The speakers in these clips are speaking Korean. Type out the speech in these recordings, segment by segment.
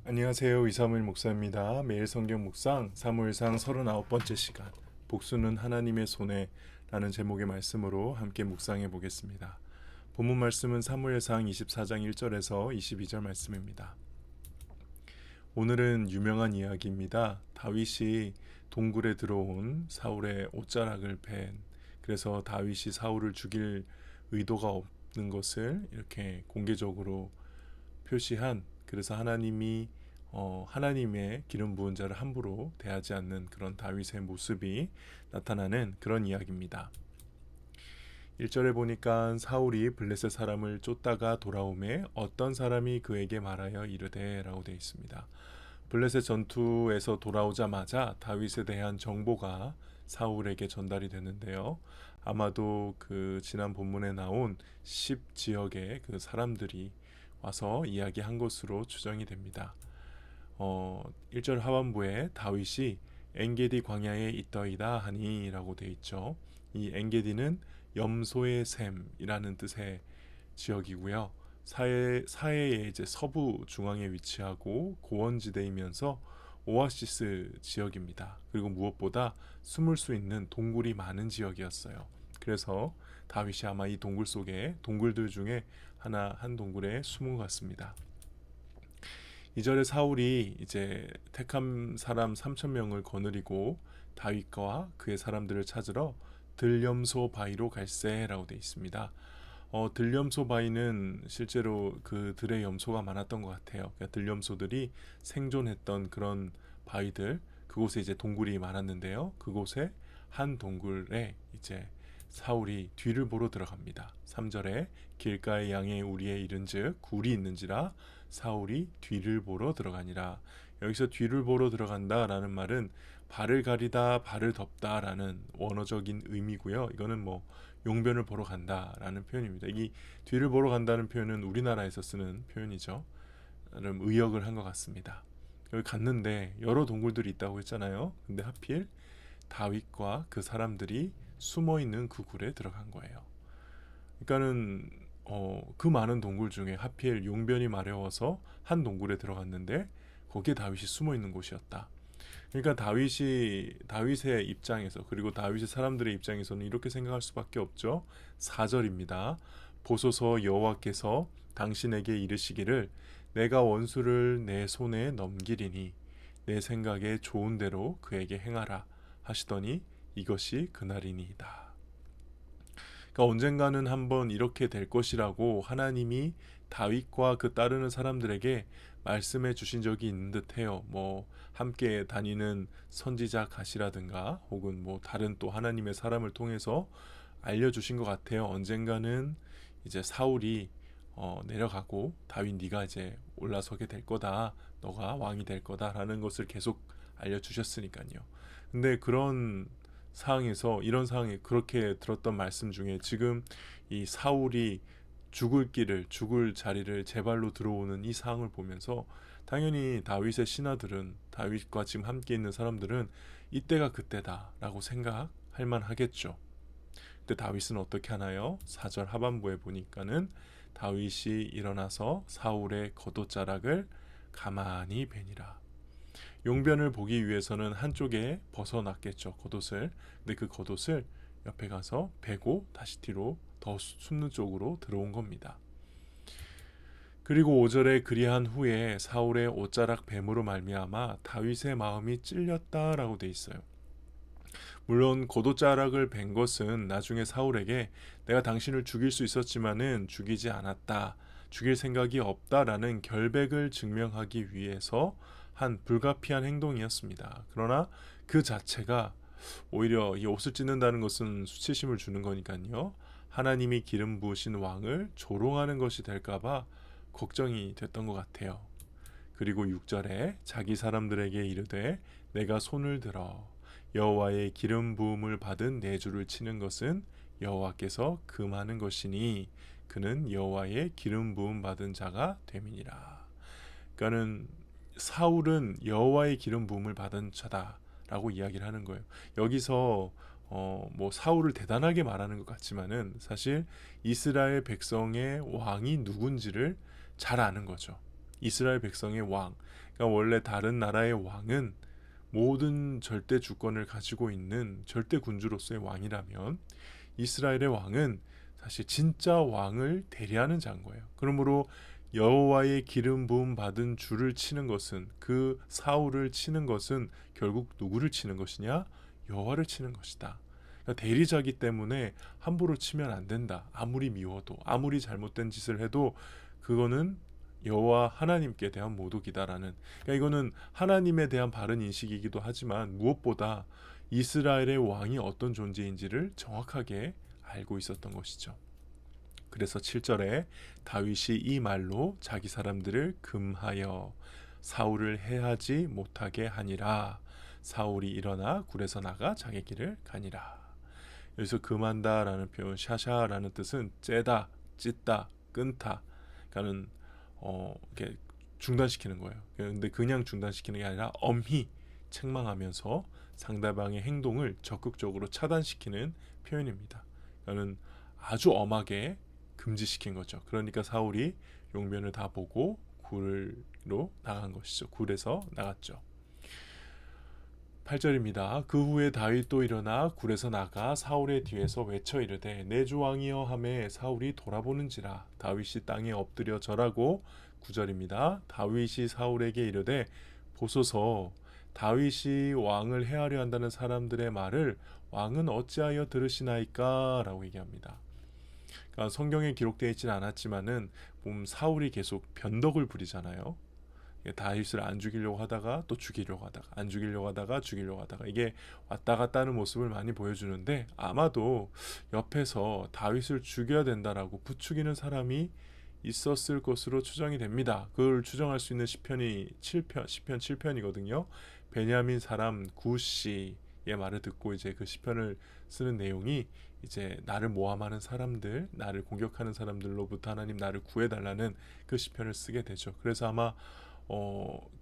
안녕하세요. 이사무엘 목사입니다. 매일 성경 묵상 사무엘상 39번째 시간 복수는 하나님의 손에 라는 제목의 말씀으로 함께 묵상해 보겠습니다. 본문 말씀은 사무엘상 24장 1절에서 22절 말씀입니다. 오늘은 유명한 이야기입니다. 다윗이 동굴에 들어온 사울의 옷자락을 그래서 다윗이 사울을 죽일 의도가 없는 것을 이렇게 공개적으로 표시한, 그래서 하나님의 기름 부은 자를 함부로 대하지 않는 그런 다윗의 모습이 나타나는 그런 이야기입니다. 1절에 보니까 사울이 블레셋 사람을 쫓다가 돌아오매 어떤 사람이 그에게 말하여 이르되 라고 되어 있습니다. 블레셋 전투에서 돌아오자마자 다윗에 대한 정보가 사울에게 전달이 되는데요. 아마도 그 지난 본문에 나온 10지역의 그 사람들이 와서 이야기한 것으로 추정이 됩니다. 1절 하반부에 다윗이 엔게디 광야에 있더이다 하니 라고 되어 있죠. 이 엔게디는 염소의 샘이라는 뜻의 지역이고요. 사해의 이제 서부 중앙에 위치하고 고원지대이면서 오아시스 지역입니다. 그리고 무엇보다 숨을 수 있는 동굴이 많은 지역이었어요. 그래서 다윗이 아마 이 동굴 속에 동굴들 중에 한 동굴에 숨은 것 같습니다. 2절에 사울이 이제 택한 사람 3,000명을 거느리고 다윗과 그의 사람들을 찾으러 들염소 바위로 갈세라고 되어 있습니다. 들염소 바위는 실제로 그 들에 염소가 많았던 것 같아요. 그러니까 들염소들이 생존했던 그런 바위들, 그곳에 이제 동굴이 많았는데요. 그곳에 한 동굴에 이제 사울이 뒤를 보러 들어갑니다. 3절에 길가의 양의 우리에 이른즉 굴이 있는지라 사울이 뒤를 보러 들어가니라. 여기서 뒤를 보러 들어간다라는 말은 발을 가리다, 발을 덮다라는 원어적인 의미고요. 이거는 뭐 용변을 보러 간다라는 표현입니다. 이 뒤를 보러 간다는 표현은 우리나라에서 쓰는 표현이죠. 나름 의역을 한 것 같습니다. 여기 갔는데 여러 동굴들이 있다고 했잖아요. 근데 하필 다윗과 그 사람들이 숨어 있는 그 굴에 들어간 거예요. 그러니까는 그 많은 동굴 중에 하필 용변이 마려워서 한 동굴에 들어갔는데 거기에 다윗이 숨어 있는 곳이었다. 그러니까 다윗의 입장에서, 그리고 다윗의 사람들의 입장에서는 이렇게 생각할 수밖에 없죠. 4절입니다. 보소서 여호와께서 당신에게 이르시기를 내가 원수를 내 손에 넘기리니 내 생각에 좋은 대로 그에게 행하라 하시더니 이것이 그날이니이다. 그러니까 언젠가는 한번 이렇게 될 것이라고 하나님이 다윗과 그 따르는 사람들에게 말씀해 주신 적이 있는 듯해요. 뭐 함께 다니는 선지자 가시라든가 혹은 뭐 다른 또 하나님의 사람을 통해서 알려주신 것 같아요. 언젠가는 이제 사울이 내려가고 다윗 네가 이제 올라서게 될 거다, 너가 왕이 될 거다라는 것을 계속 알려주셨으니까요. 근데 이런 상황에 그렇게 들었던 말씀 중에 지금 이 사울이 죽을 자리를 제 발로 들어오는 이 상황을 보면서 당연히 다윗의 신하들은, 다윗과 지금 함께 있는 사람들은 이때가 그때다라고 생각할 만하겠죠. 근데 다윗은 어떻게 하나요? 4절 하반부에 보니까는 다윗이 일어나서 사울의 겉옷자락을 가만히 베니라. 용변을 보기 위해서는 한쪽에 벗어났겠죠, 겉옷을. 근데 그 겉옷을 옆에 가서 베고 다시 뒤로 더 숨는 쪽으로 들어온 겁니다. 그리고 5절에 그리한 후에 사울의 옷자락 뱀으로 말미암아 다윗의 마음이 찔렸다라고 돼 있어요. 물론 겉옷자락을 벤 것은 나중에 사울에게 내가 당신을 죽일 수 있었지만은 죽이지 않았다, 죽일 생각이 없다라는 결백을 증명하기 위해서 한 불가피한 행동이었습니다. 그러나 그 자체가 오히려 이 옷을 찢는다는 것은 수치심을 주는 거니까요. 하나님이 기름 부으신 왕을 조롱하는 것이 될까봐 걱정이 됐던 것 같아요. 그리고 6절에 자기 사람들에게 이르되 내가 손을 들어 여호와의 기름 부음을 받은 내 주를 치는 것은 여호와께서 금하는 것이니 그는 여호와의 기름 부음 받은 자가 됨이니라. 그러니까는 사울은 여호와의 기름 부음을 받은 자다라고 이야기를 하는 거예요. 여기서 뭐 사울을 대단하게 말하는 것 같지만은 사실 이스라엘 백성의 왕이 누군지를 잘 아는 거죠. 이스라엘 백성의 왕. 그러니까 원래 다른 나라의 왕은 모든 절대 주권을 가지고 있는 절대 군주로서의 왕이라면 이스라엘의 왕은 사실 진짜 왕을 대리하는 자인 거예요. 그러므로 여호와의 기름 부음 받은 주를 치는 것은, 그 사울을 치는 것은 결국 누구를 치는 것이냐? 여호와를 치는 것이다. 그러니까 대리자기 때문에 함부로 치면 안 된다. 아무리 미워도, 아무리 잘못된 짓을 해도 그거는 여호와 하나님께 대한 모독이다라는, 그러니까 이거는 하나님에 대한 바른 인식이기도 하지만 무엇보다 이스라엘의 왕이 어떤 존재인지를 정확하게 알고 있었던 것이죠. 그래서 7절에 다윗이 이 말로 자기 사람들을 금하여 사울을 해하지 못하게 하니라. 사울이 일어나 굴에서 나가 자기 길을 가니라. 여기서 금한다라는 표현, 샤샤라는 뜻은 째다, 찢다, 끊다. 그러니까는 이렇게 중단시키는 거예요. 근데 그냥 중단시키는 게 아니라 엄히 책망하면서 상대방의 행동을 적극적으로 차단시키는 표현입니다. 그러니까는 아주 엄하게 금지시킨 거죠. 그러니까 사울이 용변을 다 보고 굴로 나간 것이죠. 굴에서 나갔죠. 8절입니다. 그 후에 다윗도 일어나 굴에서 나가 사울의 뒤에서 외쳐 이르되 내 주 왕이여 하매 사울이 돌아보는지라 다윗이 땅에 엎드려 절하고 9절입니다. 다윗이 사울에게 이르되 보소서 다윗이 왕을 해하려 한다는 사람들의 말을 왕은 어찌하여 들으시나이까 라고 얘기합니다. 그러니까 성경에 기록되어 있지는 않았지만은 사울이 계속 변덕을 부리잖아요. 다윗을 안 죽이려고 하다가 또 죽이려고 하다가 안 죽이려고 하다가 죽이려고 하다가 이게 왔다 갔다 하는 모습을 많이 보여주는데 아마도 옆에서 다윗을 죽여야 된다라고 부추기는 사람이 있었을 것으로 추정이 됩니다. 그걸 추정할 수 있는 시편이 7편, 시편 7편이거든요. 베냐민 사람 구시의 말을 듣고 이제 그 시편을 쓰는 내용이 이제 나를 모함하는 사람들, 나를 공격하는 사람들로부터 하나님 나를 구해달라는 그 시편을 쓰게 되죠. 그래서 아마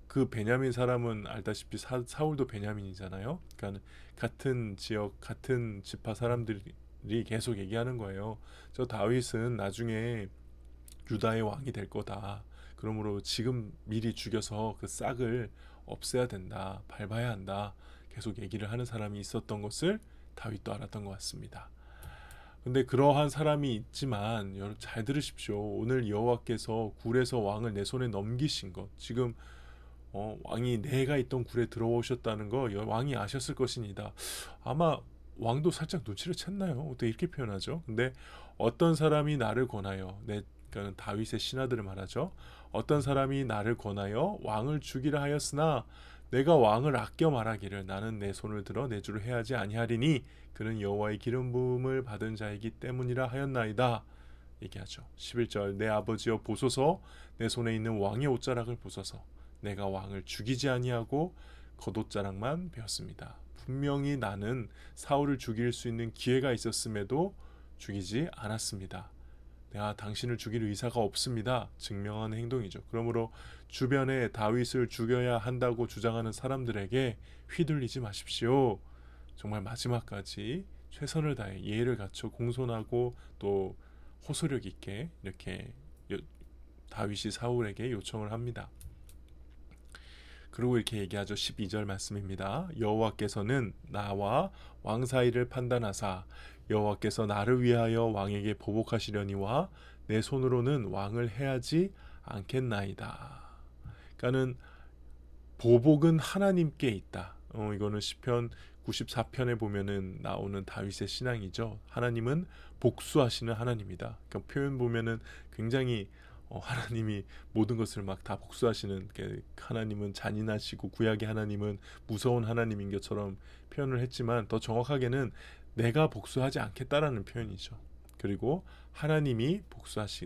그 베냐민 사람은 알다시피 사울도 베냐민이잖아요. 그러니까 같은 지역, 같은 지파 사람들이 계속 얘기하는 거예요. 저 다윗은 나중에 유다의 왕이 될 거다. 그러므로 지금 미리 죽여서 그 싹을 없애야 된다. 밟아야 한다. 계속 얘기를 하는 사람이 있었던 것을 다윗도 알았던 것 같습니다. 근데 그러한 사람이 있지만 여러분 잘 들으십시오. 오늘 여호와께서 굴에서 왕을 내 손에 넘기신 것, 지금 왕이 내가 있던 굴에 들어오셨다는 거 왕이 아셨을 것이니다. 아마 왕도 살짝 눈치를 챘나요? 어떻게 이렇게 표현하죠? 근데 어떤 사람이 나를 권하여, 그러니까 다윗의 신하들을 말하죠. 어떤 사람이 나를 권하여 왕을 죽이라 하였으나 내가 왕을 아껴 말하기를 나는 내 손을 들어 내 주를 해하지 아니하리니 그는 여호와의 기름 부음을 받은 자이기 때문이라 하였나이다. 얘기하죠. 11절 내 아버지여 보소서 내 손에 있는 왕의 옷자락을 보소서 내가 왕을 죽이지 아니하고 겉옷자락만 베었습니다. 분명히 나는 사울을 죽일 수 있는 기회가 있었음에도 죽이지 않았습니다. 내가 당신을 죽일 의사가 없습니다. 증명하는 행동이죠. 그러므로 주변에 다윗을 죽여야 한다고 주장하는 사람들에게 휘둘리지 마십시오. 정말 마지막까지 최선을 다해 예의를 갖춰 공손하고 또 호소력 있게 이렇게 다윗이 사울에게 요청을 합니다. 그리고 이렇게 얘기하죠. 12절 말씀입니다. 여호와께서는 나와 왕 사이를 판단하사 여호와께서 나를 위하여 왕에게 보복하시려니와 내 손으로는 왕을 해하지 않겠나이다. 그러니까는 보복은 하나님께 있다. 이거는 시편 94편에 보면은 나오는 다윗의 신앙이죠. 하나님은 복수하시는 하나님이다. 그러니까 표현 보면은 굉장히 하나님이 모든 것을 막 다 복수하시는, 하나님은 잔인하시고 구약의 하나님은 무서운 하나님인 것처럼 표현을 했지만 더 정확하게는 내가 복수하지 않겠다라는 표현이죠. 그리고 하나님이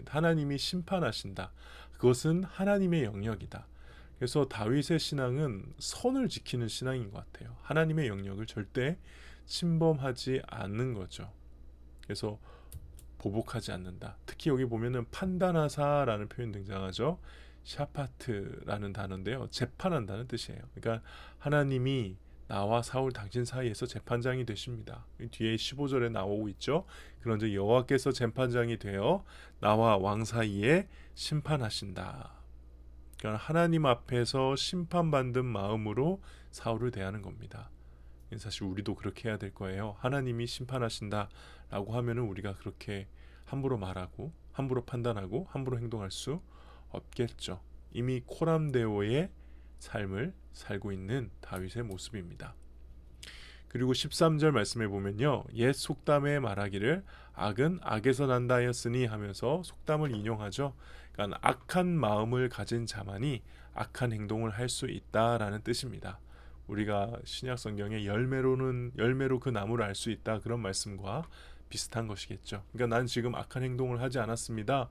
하나님이 심판하신다. 그것은 하나님의 영역이다. 그래서 다윗의 신앙은 선을 지키는 신앙인 것 같아요. 하나님의 영역을 절대 침범하지 않는 거죠. 그래서 보복하지 않는다. 특히 여기 보면은 판단하사라는 표현 등장하죠. 샤파트라는 단어인데요. 재판한다는 뜻이에요. 그러니까 하나님이 나와 사울 당신 사이에서 재판장이 되십니다. 뒤에 15절에 나오고 있죠. 그런즉 여호와께서 재판장이 되어 나와 왕 사이에 심판하신다. 그러니까 하나님 앞에서 심판받는 마음으로 사울을 대하는 겁니다. 사실 우리도 그렇게 해야 될 거예요. 하나님이 심판하신다라고 하면은 우리가 그렇게 함부로 말하고 함부로 판단하고 함부로 행동할 수 없겠죠. 이미 코람데오의 삶을 살고 있는 다윗의 모습입니다. 그리고 13절 말씀에 보면요. 옛 속담에 말하기를 악은 악에서 난다 하였으니 하면서 속담을 인용하죠. 그러니까 악한 마음을 가진 자만이 악한 행동을 할 수 있다라는 뜻입니다. 우리가 신약 성경의 열매로 그 나무를 알 수 있다 그런 말씀과 비슷한 것이겠죠. 그러니까 난 지금 악한 행동을 하지 않았습니다.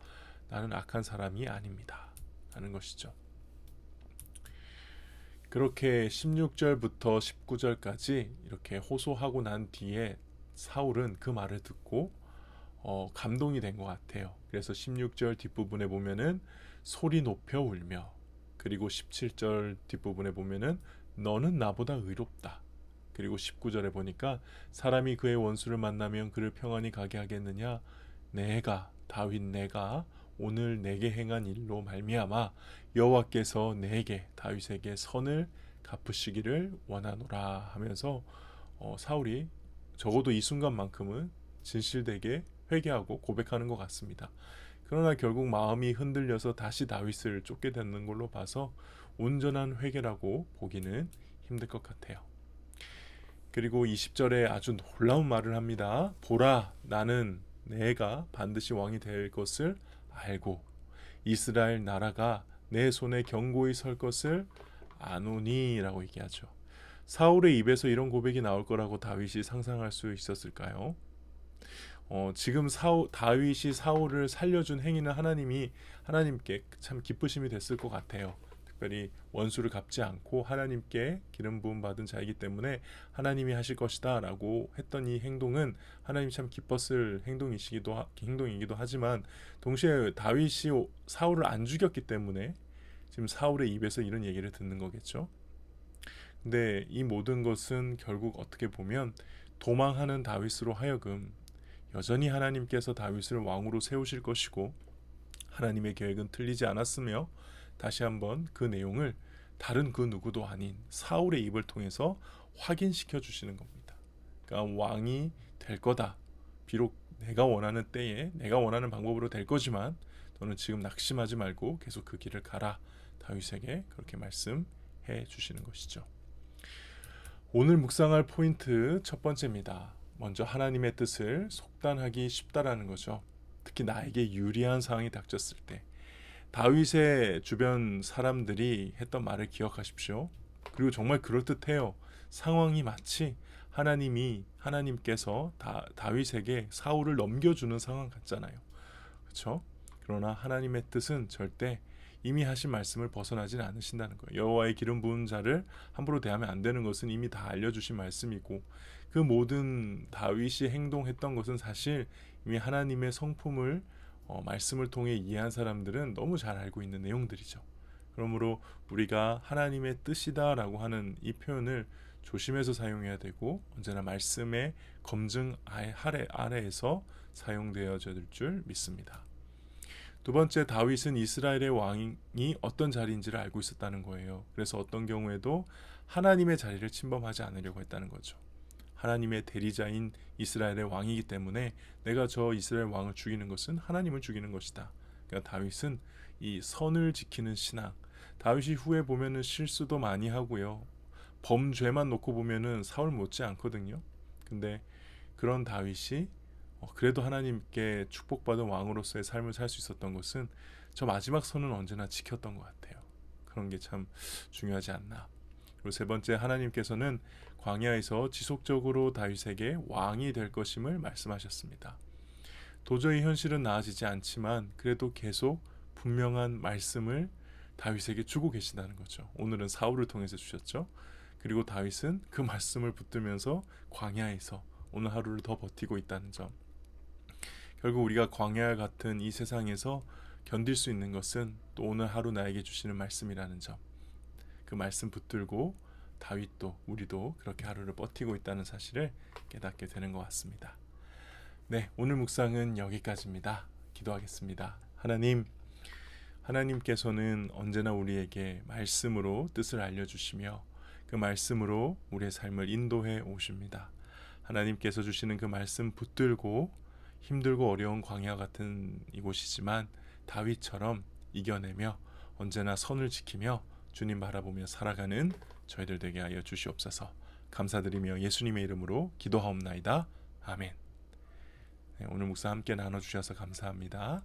나는 악한 사람이 아닙니다. 하는 것이죠. 그렇게 16절부터 19절까지 이렇게 호소하고 난 뒤에 사울은 그 말을 듣고 감동이 된 것 같아요. 그래서 16절 뒷부분에 보면은 소리 높여 울며, 그리고 17절 뒷부분에 보면은 너는 나보다 의롭다. 그리고 19절에 보니까 사람이 그의 원수를 만나면 그를 평안히 가게 하겠느냐? 다윗 내가 오늘 내게 행한 일로 말미암아 여호와께서 내게 다윗에게 선을 갚으시기를 원하노라 하면서 사울이 적어도 이 순간만큼은 진실되게 회개하고 고백하는 것 같습니다. 그러나 결국 마음이 흔들려서 다시 다윗을 쫓게 되는 걸로 봐서 온전한 회개라고 보기는 힘들 것 같아요. 그리고 20절에 아주 놀라운 말을 합니다. 보라, 나는 내가 반드시 왕이 될 것을 알고 이스라엘 나라가 내 손에 견고히 설 것을 아노니 라고 얘기하죠. 사울의 입에서 이런 고백이 나올 거라고 다윗이 상상할 수 있었을까요? 지금 다윗이 사울을 살려준 행위는 하나님께 참 기쁘심이 됐을 것 같아요. 특별히 원수를 갚지 않고 하나님께 기름 부음 받은 자이기 때문에 하나님이 하실 것이다 라고 했던 이 행동은 하나님이 참 기뻤을 행동이기도 하지만, 동시에 다윗이 사울을 안 죽였기 때문에 지금 사울의 입에서 이런 얘기를 듣는 거겠죠. 근데 이 모든 것은 결국 어떻게 보면 도망하는 다윗으로 하여금 여전히 하나님께서 다윗을 왕으로 세우실 것이고 하나님의 계획은 틀리지 않았으며, 다시 한번 그 내용을 다른 그 누구도 아닌 사울의 입을 통해서 확인시켜 주시는 겁니다. 그러니까 왕이 될 거다. 비록 내가 원하는 때에 내가 원하는 방법으로 될 거지만 너는 지금 낙심하지 말고 계속 그 길을 가라. 다윗에게 그렇게 말씀해 주시는 것이죠. 오늘 묵상할 포인트 첫 번째입니다. 먼저 하나님의 뜻을 속단하기 쉽다라는 거죠. 특히 나에게 유리한 상황이 닥쳤을 때 다윗의 주변 사람들이 했던 말을 기억하십시오. 그리고 정말 그럴듯해요. 상황이 마치 하나님께서 다윗에게 사울을 넘겨주는 상황 같잖아요. 그렇죠? 그러나 하나님의 뜻은 절대 이미 하신 말씀을 벗어나진 않으신다는 거예요. 여호와의 기름 부은 자를 함부로 대하면 안 되는 것은 이미 다 알려주신 말씀이고, 그 모든 다윗이 행동했던 것은 사실 이미 하나님의 성품을 말씀을 통해 이해한 사람들은 너무 잘 알고 있는 내용들이죠. 그러므로 우리가 하나님의 뜻이다라고 하는 이 표현을 조심해서 사용해야 되고, 언제나 말씀의 검증 아래에서 사용되어야 될 줄 믿습니다. 두 번째, 다윗은 이스라엘의 왕이 어떤 자리인지를 알고 있었다는 거예요. 그래서 어떤 경우에도 하나님의 자리를 침범하지 않으려고 했다는 거죠. 하나님의 대리자인 이스라엘의 왕이기 때문에 내가 저 이스라엘 왕을 죽이는 것은 하나님을 죽이는 것이다. 그러니까 다윗은 이 선을 지키는 신앙. 다윗이 후에 보면은 실수도 많이 하고요. 범죄만 놓고 보면은 사울 못지 않거든요. 근데 그런 다윗이 그래도 하나님께 축복받은 왕으로서의 삶을 살 수 있었던 것은 저 마지막 선은 언제나 지켰던 것 같아요. 그런 게 참 중요하지 않나. 그리고 세 번째, 하나님께서는 광야에서 지속적으로 다윗에게 왕이 될 것임을 말씀하셨습니다. 도저히 현실은 나아지지 않지만 그래도 계속 분명한 말씀을 다윗에게 주고 계신다는 거죠. 오늘은 사울을 통해서 주셨죠. 그리고 다윗은 그 말씀을 붙들면서 광야에서 오늘 하루를 더 버티고 있다는 점. 결국 우리가 광야 같은 이 세상에서 견딜 수 있는 것은 또 오늘 하루 나에게 주시는 말씀이라는 점. 그 말씀 붙들고 다윗도 우리도 그렇게 하루를 버티고 있다는 사실을 깨닫게 되는 것 같습니다. 네, 오늘 묵상은 여기까지입니다. 기도하겠습니다. 하나님, 하나님께서는 언제나 우리에게 말씀으로 뜻을 알려주시며 그 말씀으로 우리의 삶을 인도해 오십니다. 하나님께서 주시는 그 말씀 붙들고 힘들고 어려운 광야 같은 이곳이지만 다윗처럼 이겨내며 언제나 선을 지키며 주님 바라보며 살아가는 저희들 되게 하여 주시옵소서. 감사드리며 예수님의 이름으로 기도하옵나이다. 아멘. 네, 오늘 묵상 함께 나눠주셔서 감사합니다.